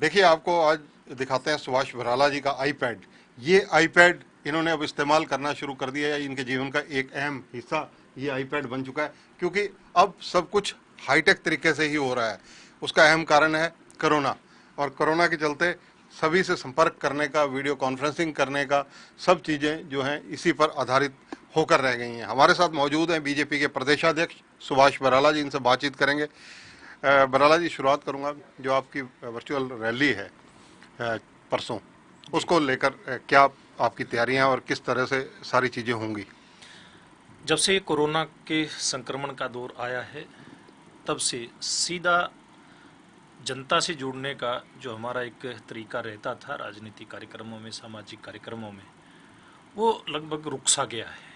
देखिए, आपको आज दिखाते हैं सुभाष बराला जी का आईपैड। ये आईपैड इन्होंने अब इस्तेमाल करना शुरू कर दिया है। इनके जीवन का एक अहम हिस्सा ये आईपैड बन चुका है, क्योंकि अब सब कुछ हाईटेक तरीके से ही हो रहा है। उसका अहम कारण है कोरोना, और कोरोना के चलते सभी से संपर्क करने का, वीडियो कॉन्फ्रेंसिंग करने का, सब चीज़ें जो हैं इसी पर आधारित होकर रह गई हैं। हमारे साथ मौजूद हैं बीजेपी के प्रदेशाध्यक्ष सुभाष बराला जी। इनसे बातचीत करेंगे। बराला जी, शुरुआत करूंगा, जो आपकी वर्चुअल रैली है परसों, जी। उसको लेकर क्या आपकी तैयारियां और किस तरह से सारी चीज़ें होंगी? जब से कोरोना के संक्रमण का दौर आया है, तब से सीधा जनता से जुड़ने का जो हमारा एक तरीका रहता था राजनीतिक कार्यक्रमों में, सामाजिक कार्यक्रमों में, वो लगभग रुक सा गया है।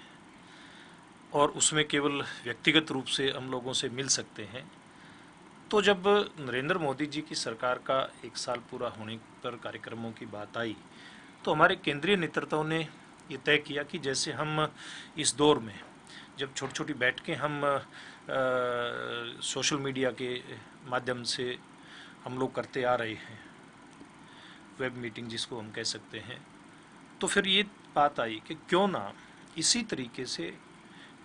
और उसमें केवल व्यक्तिगत रूप से हम लोगों से मिल सकते हैं। तो जब नरेंद्र मोदी जी की सरकार का 1 साल पूरा होने पर कार्यक्रमों की बात आई, तो हमारे केंद्रीय नेतृत्व ने ये तय किया कि जैसे हम इस दौर में जब छोटी छोटी बैठकें हम सोशल मीडिया के माध्यम से हम लोग करते आ रहे हैं, वेब मीटिंग जिसको हम कह सकते हैं, तो फिर ये बात आई कि क्यों ना इसी तरीके से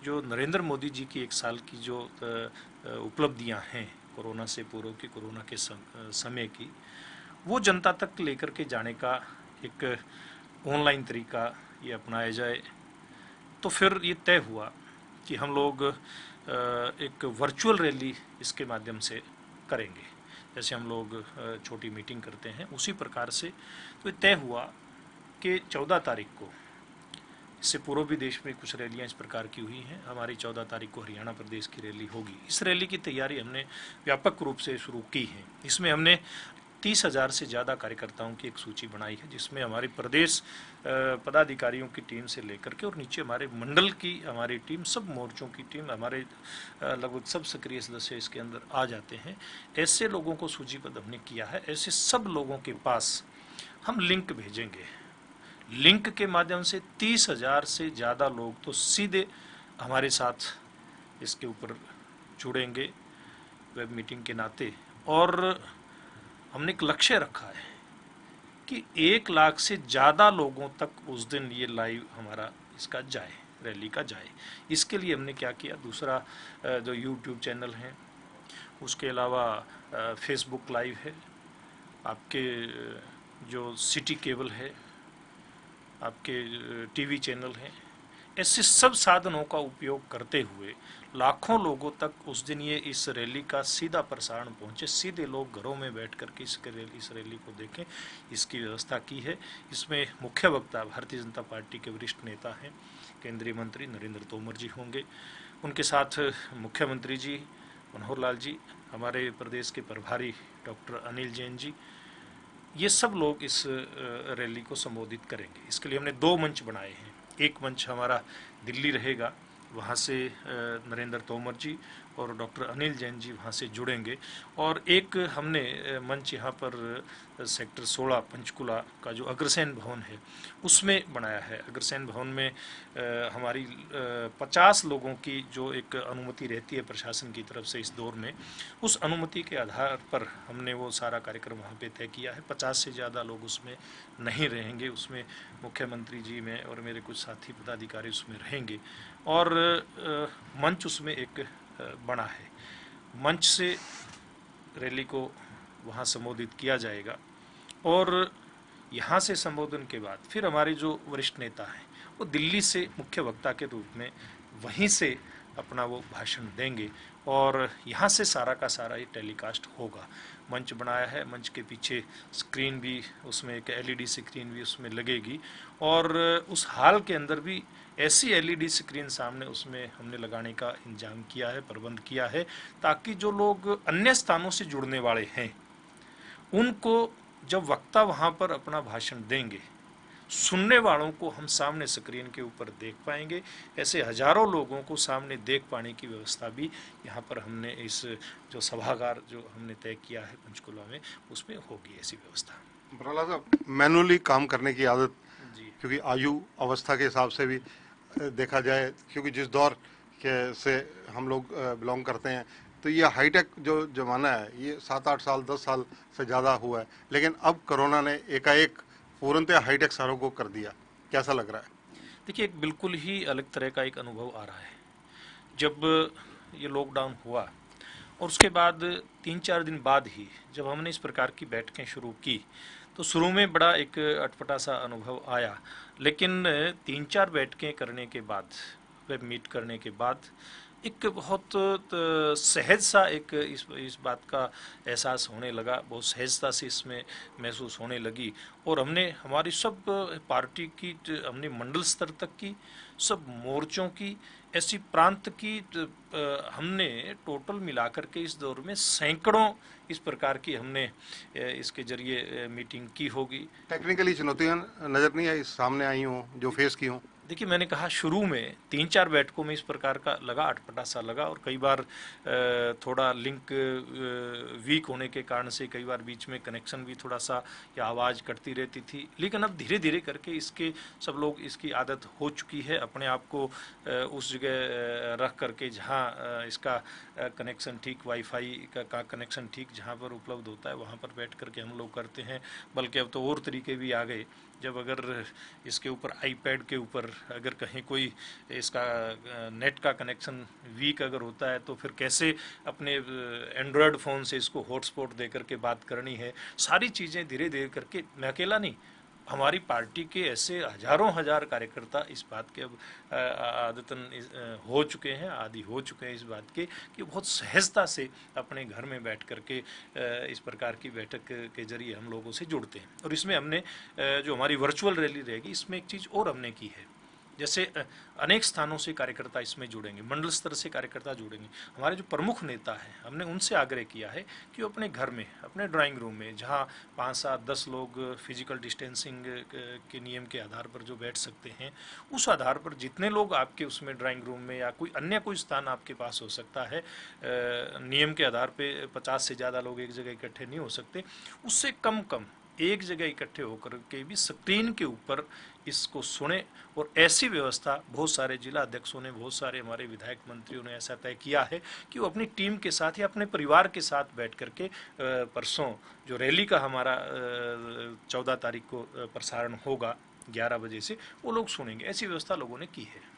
जो नरेंद्र मोदी जी की 1 साल की जो उपलब्धियां हैं कोरोना से पूर्व की, कोरोना के समय की, वो जनता तक लेकर के जाने का एक ऑनलाइन तरीका ये अपनाया जाए। तो फिर ये तय हुआ कि हम लोग एक वर्चुअल रैली इसके माध्यम से करेंगे। जैसे हम लोग छोटी मीटिंग करते हैं, उसी प्रकार से तो ये तय हुआ कि 14 तारीख को, इससे पूर्व भी देश में कुछ रैलियां इस प्रकार की हुई हैं, हमारी 14 तारीख को हरियाणा प्रदेश की रैली होगी। इस रैली की तैयारी हमने व्यापक रूप से शुरू की है। इसमें हमने 30,000 से ज़्यादा कार्यकर्ताओं की एक सूची बनाई है, जिसमें हमारे प्रदेश पदाधिकारियों की टीम से लेकर के और नीचे हमारे मंडल की हमारी टीम, सब मोर्चों की टीम, हमारे लगभग सब सक्रिय सदस्य इसके अंदर आ जाते हैं। ऐसे लोगों को सूचीबद्ध हमने किया है। ऐसे सब लोगों के पास हम लिंक भेजेंगे। लिंक के माध्यम से 30,000 से ज़्यादा लोग तो सीधे हमारे साथ इसके ऊपर जुड़ेंगे वेब मीटिंग के नाते। और हमने एक लक्ष्य रखा है कि 1 लाख से ज़्यादा लोगों तक उस दिन ये लाइव हमारा इसका जाए, रैली का जाए। इसके लिए हमने क्या किया, दूसरा जो यूट्यूब चैनल है, उसके अलावा फेसबुक लाइव है, आपके जो सिटी केबल है, आपके टीवी चैनल हैं, ऐसे सब साधनों का उपयोग करते हुए लाखों लोगों तक उस दिन ये इस रैली का सीधा प्रसारण पहुंचे, सीधे लोग घरों में बैठ कर के इस रैली को देखें, इसकी व्यवस्था की है। इसमें मुख्य वक्ता भारतीय जनता पार्टी के वरिष्ठ नेता हैं, केंद्रीय मंत्री नरेंद्र तोमर जी होंगे। उनके साथ मुख्यमंत्री जी मनोहर लाल जी, हमारे प्रदेश के प्रभारी डॉक्टर अनिल जैन जी, ये सब लोग इस रैली को संबोधित करेंगे। इसके लिए हमने 2 मंच बनाए हैं। एक मंच हमारा दिल्ली रहेगा, वहाँ से नरेंद्र तोमर जी और डॉक्टर अनिल जैन जी वहाँ से जुड़ेंगे। और एक हमने मंच यहाँ पर सेक्टर 16 पंचकुला का जो अग्रसेन भवन है उसमें बनाया है। अग्रसेन भवन में हमारी 50 लोगों की जो एक अनुमति रहती है प्रशासन की तरफ से इस दौर में, उस अनुमति के आधार पर हमने वो सारा कार्यक्रम वहाँ पे तय किया है। 50 से ज़्यादा लोग उसमें नहीं रहेंगे। उसमें मुख्यमंत्री जी में और मेरे कुछ साथी पदाधिकारी उसमें रहेंगे। और मंच उसमें एक बना है। मंच से रैली को वहाँ संबोधित किया जाएगा। और यहाँ से संबोधन के बाद फिर हमारे जो वरिष्ठ नेता हैं वो दिल्ली से मुख्य वक्ता के रूप में वहीं से अपना वो भाषण देंगे और यहाँ से सारा का सारा ये टेलीकास्ट होगा। मंच बनाया है, मंच के पीछे स्क्रीन भी, उसमें एक एलईडी स्क्रीन भी उसमें लगेगी और उस हॉल के अंदर भी ऐसी एलईडी स्क्रीन सामने उसमें हमने लगाने का इंतजाम किया है, प्रबंध किया है, ताकि जो लोग अन्य स्थानों से जुड़ने वाले हैं उनको जब वक्ता वहाँ पर अपना भाषण देंगे, सुनने वालों को हम सामने स्क्रीन के ऊपर देख पाएंगे। ऐसे हजारों लोगों को सामने देख पाने की व्यवस्था भी यहाँ पर हमने इस जो सभागार जो हमने तय किया है पंचकुला में, उसमें होगी ऐसी व्यवस्था। बराला साहब, मैनुअली काम करने की आदत, जी क्योंकि आयु अवस्था के हिसाब से भी देखा जाए, क्योंकि जिस दौर के से हम लोग बिलोंग करते हैं, तो ये हाईटेक जो जमाना है ये 7-8 साल 10 साल से ज़्यादा हुआ है, लेकिन अब कोरोना ने एकाएक पूर्णतः हाईटेक शहरों को कर दिया। कैसा लग रहा है? देखिए, एक बिल्कुल ही अलग तरह का एक अनुभव आ रहा है। जब ये लॉकडाउन हुआ और उसके बाद 3-4 दिन बाद ही जब हमने इस प्रकार की बैठकें शुरू की, तो शुरू में बड़ा एक अटपटा सा अनुभव आया, लेकिन 3-4 बैठकें करने के बाद, वेब मीट करने के बाद एक बहुत सहज सा एक इस बात का एहसास होने लगा, बहुत सहजता से इसमें महसूस होने लगी। और हमने हमारी सब पार्टी की, हमने मंडल स्तर तक की, सब मोर्चों की, ऐसी प्रांत की, हमने टोटल मिलाकर के इस दौर में सैकड़ों इस प्रकार की हमने इसके जरिए मीटिंग की होगी। टेक्निकली चुनौतियां नजर नहीं आई सामने आई हों जो फेस की हों? देखिए, मैंने कहा शुरू में 3-4 बैठकों में इस प्रकार का लगा, अटपटा सा लगा, और कई बार थोड़ा लिंक वीक होने के कारण से कई बार बीच में कनेक्शन भी थोड़ा सा या आवाज़ कटती रहती थी। लेकिन अब धीरे धीरे करके इसके सब लोग इसकी आदत हो चुकी है, अपने आप को उस जगह रख करके जहाँ इसका कनेक्शन ठीक, वाईफाई का कनेक्शन ठीक जहाँ पर उपलब्ध होता है वहाँ पर बैठ करके हम लोग करते हैं। बल्कि अब तो और तरीके भी आ गए, जब अगर इसके ऊपर आईपैड के ऊपर अगर कहीं कोई इसका नेट का कनेक्शन वीक अगर होता है तो फिर कैसे अपने एंड्रॉयड फ़ोन से इसको हॉटस्पॉट दे करके बात करनी है, सारी चीज़ें धीरे धीरे करके, मैं अकेला नहीं, हमारी पार्टी के ऐसे हजारों हजार कार्यकर्ता इस बात के अब आदतन हो चुके हैं, आदि हो चुके हैं इस बात के कि बहुत सहजता से अपने घर में बैठ करके इस प्रकार की बैठक के जरिए हम लोगों से जुड़ते हैं। और इसमें हमने जो हमारी वर्चुअल रैली रहेगी, इसमें एक चीज़ और हमने की है, जैसे अनेक स्थानों से कार्यकर्ता इसमें जुड़ेंगे, मंडल स्तर से कार्यकर्ता जुड़ेंगे। हमारे जो प्रमुख नेता हैं, हमने उनसे आग्रह किया है कि वो अपने घर में, अपने ड्राइंग रूम में, जहां 5-7-10 लोग फिजिकल डिस्टेंसिंग के नियम के आधार पर जो बैठ सकते हैं, उस आधार पर जितने लोग आपके उसमें ड्राइंग रूम में या कोई अन्य कोई स्थान आपके पास हो सकता है, नियम के आधार पर 50 से ज़्यादा लोग एक जगह इकट्ठे नहीं हो सकते, उससे कम एक जगह इकट्ठे होकर के भी स्क्रीन के ऊपर इसको सुने। और ऐसी व्यवस्था बहुत सारे जिला अध्यक्षों ने, बहुत सारे हमारे विधायक मंत्रियों ने ऐसा तय किया है कि वो अपनी टीम के साथ या अपने परिवार के साथ बैठ करके परसों जो रैली का हमारा 14 तारीख को प्रसारण होगा 11 बजे से, वो लोग सुनेंगे। ऐसी व्यवस्था लोगों ने की है।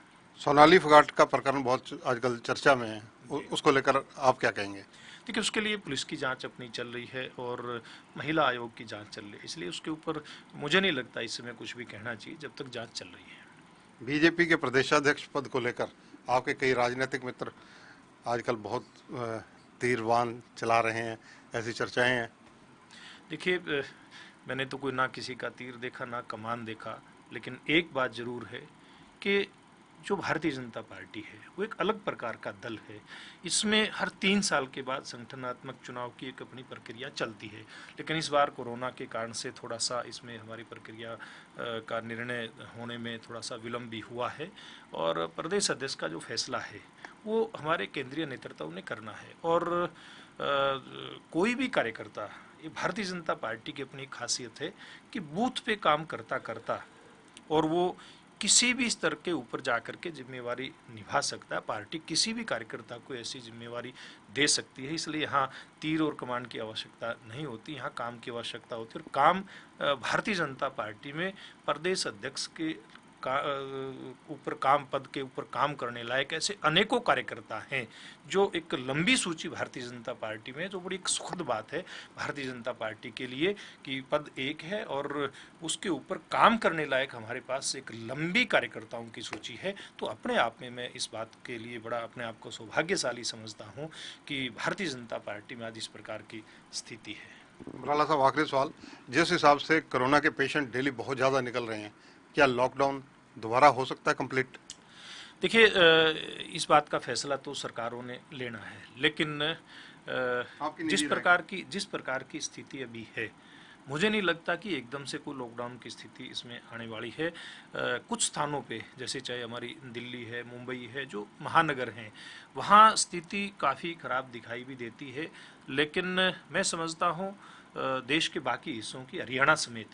सोनाली फोगाट का प्रकरण बहुत आजकल चर्चा में है, उसको लेकर आप क्या कहेंगे? देखिए, उसके लिए पुलिस की जांच अपनी चल रही है और महिला आयोग की जांच चल रही है, इसलिए उसके ऊपर मुझे नहीं लगता इस समय कुछ भी कहना चाहिए जब तक जांच चल रही है। बीजेपी के प्रदेशाध्यक्ष पद को लेकर आपके कई राजनीतिक मित्र आजकल बहुत तीरबान चला रहे हैं, ऐसी चर्चाएं हैं। देखिए, मैंने तो कोई ना किसी का तीर देखा ना कमान देखा, लेकिन एक बात जरूर है कि जो भारतीय जनता पार्टी है वो एक अलग प्रकार का दल है। इसमें हर 3 साल के बाद संगठनात्मक चुनाव की एक अपनी प्रक्रिया चलती है, लेकिन इस बार कोरोना के कारण से थोड़ा सा इसमें हमारी प्रक्रिया का निर्णय होने में थोड़ा सा विलम्ब भी हुआ है। और प्रदेश अध्यक्ष का जो फैसला है वो हमारे केंद्रीय नेतृत्व ने करना है। और कोई भी कार्यकर्ता, ये भारतीय जनता पार्टी की अपनी खासियत है कि बूथ पे काम करता करता और वो किसी भी स्तर के ऊपर जाकर के जिम्मेवारी निभा सकता है। पार्टी किसी भी कार्यकर्ता को ऐसी जिम्मेवारी दे सकती है, इसलिए यहाँ तीर और कमान की आवश्यकता नहीं होती, यहाँ काम की आवश्यकता होती है। और काम भारतीय जनता पार्टी में प्रदेश अध्यक्ष के ऊपर काम, पद के ऊपर काम करने लायक ऐसे अनेकों कार्यकर्ता हैं, जो एक लंबी सूची भारतीय जनता पार्टी में, जो बड़ी एक सुखद बात है भारतीय जनता पार्टी के लिए कि पद एक है और उसके ऊपर काम करने लायक हमारे पास एक लंबी कार्यकर्ताओं की सूची है। तो अपने आप में मैं इस बात के लिए बड़ा अपने आप को सौभाग्यशाली समझता हूँ कि भारतीय जनता पार्टी में आज इस प्रकार की स्थिति है। भराला साहब, आखिरी सवाल, जिस हिसाब से कोरोना के पेशेंट डेली बहुत ज़्यादा निकल रहे हैं, क्या लॉकडाउन दोबारा हो सकता है कंप्लीट? देखिए, इस बात का फैसला तो सरकारों ने लेना है, लेकिन जिस प्रकार की स्थिति अभी है, मुझे नहीं लगता कि एकदम से कोई लॉकडाउन की स्थिति इसमें आने वाली है। कुछ स्थानों पे, जैसे चाहे हमारी दिल्ली है, मुंबई है, जो महानगर हैं, वहाँ स्थिति काफ़ी खराब दिखाई भी देती है। लेकिन मैं समझता हूँ देश के बाकी हिस्सों की, हरियाणा समेत,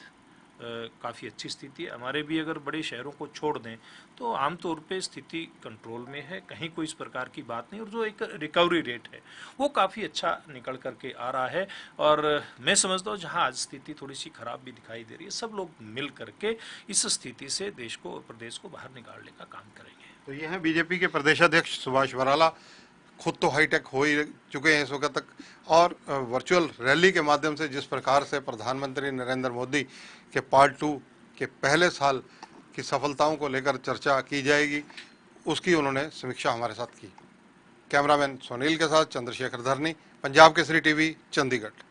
काफ़ी अच्छी स्थिति है। हमारे भी अगर बड़े शहरों को छोड़ दें तो आमतौर पे स्थिति कंट्रोल में है, कहीं कोई इस प्रकार की बात नहीं, और जो एक रिकवरी रेट है वो काफ़ी अच्छा निकल करके आ रहा है। और मैं समझता हूँ जहाँ आज स्थिति थोड़ी सी खराब भी दिखाई दे रही है, सब लोग मिल करके इस स्थिति से देश को और प्रदेश को बाहर निकालने का काम करेंगे। तो ये हैं बीजेपी के प्रदेशाध्यक्ष सुभाष बराला, खुद तो हाईटेक हो ही चुके हैं इस वक्त तक, और वर्चुअल रैली के माध्यम से जिस प्रकार से प्रधानमंत्री नरेंद्र मोदी के पार्ट 2 के पहले साल की सफलताओं को लेकर चर्चा की जाएगी, उसकी उन्होंने समीक्षा हमारे साथ की। कैमरामैन सुनील के साथ चंद्रशेखर धरनी, पंजाब केसरी टीवी, चंडीगढ़।